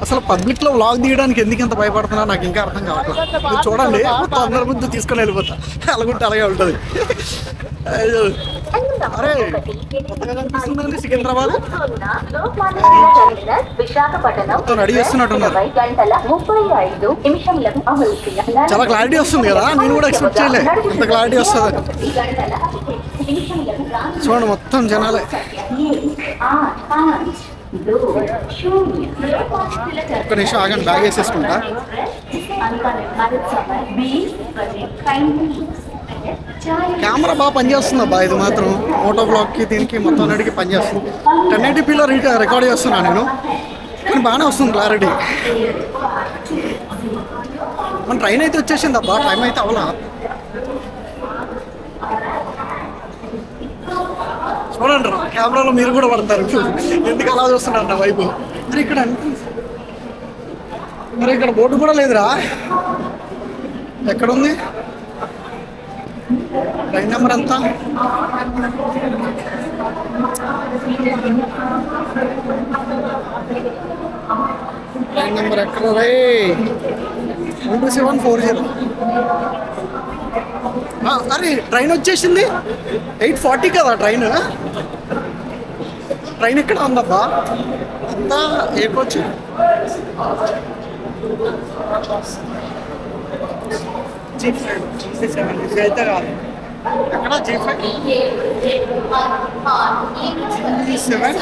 అసలు పబ్లిక్లో వ్లాగ్ తీయడానికి ఎందుకు ఇంత భయపడుతున్నా నాకు ఇంకా అర్థం కావట్లేదు. మీరు చూడండి, మొత్తం అందరి ముందు తీసుకొని వెళ్ళిపోతా, అలాగుంటే అలాగే ఉంటుంది. అరే కొత్తగా కనిపిస్తుందండి సికింద్రాబాద్. మొత్తం రెడీ చేస్తున్నట్టున్నారు. చాలా క్లారిటీ వస్తుంది కదా, నేను కూడా ఎక్స్పెక్ట్ చేయలే ఇంత క్లారిటీ వస్తుంది. చూడండి మొత్తం జనాలే. ఒక్క నిమిషం ఆగండి, బ్యాగ్ వేసేసుకుంటా. కెమెరా బాగా పనిచేస్తుంది అబ్బా, ఇది మాత్రం మోటో బ్లాగ్కి దీనికి మొత్తం అన్నిటికీ పనిచేస్తుంది. 1080pలో రికార్డ్ చేస్తున్నా నేను, కానీ బాగానే వస్తుంది క్లారిటీ. మన ట్రైన్ అయితే వచ్చేసింది అబ్బా, టైం అయితే అవలా. చూడండి కెమెరాలో మీరు కూడా పడతారు, ఎందుకు అలా చూస్తున్నారు నా వైపు. మరి ఇక్కడ మరి ఇక్కడ బోర్డు కూడా లేదురా, ఎక్కడుంది ట్రైన్ నెంబర్ ఎంత? ట్రైన్ నెంబర్ ఎక్కడ రే? 2740. అరే ట్రైన్ వచ్చేసింది, 8:40 కదా ట్రైన్. ట్రైన్ ఎక్కడ ఉందబ్బా, అంతా ఏ కోచ్? G5 అయితే కాదు, ఎక్కడ G5 7.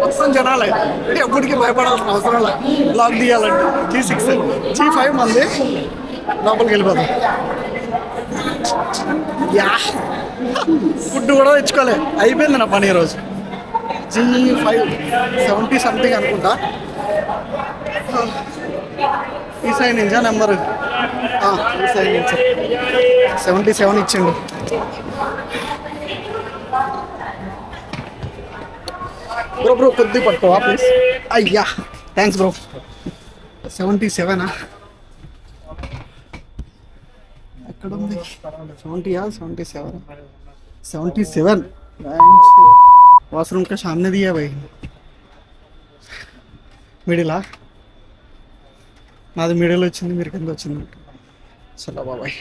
మొత్తం జనాలే, ఎప్పటికీ భయపడాల్సిన అవసరం లేదు బ్లాగ్ తీయాలంటే. G6 G5 మంది లోపలికి వెళ్ళిపోతాం. యా ఫుడ్ కూడా తెచ్చుకోలే, అయిపోయింది నా పని ఈరోజు. G5 70 సంథింగ్ అనుకుంటా. ఈ సైడ్ నుంచా నెంబరు? ఈ సైడ్ నుంచి 77 ఇచ్చిండు. బ్రో కొద్ది పట్టుకోవా ప్లీజ్. అయ్యా థ్యాంక్స్ బ్రో. 77 ఎక్కడ ఉంది? 77. 77 వాష్రూమ్ కా సామనే దియా భాయ్. మిడిలా నాది మిడిల్ వచ్చింది, మీరు కింద వచ్చింది. చలో బాబాయ్.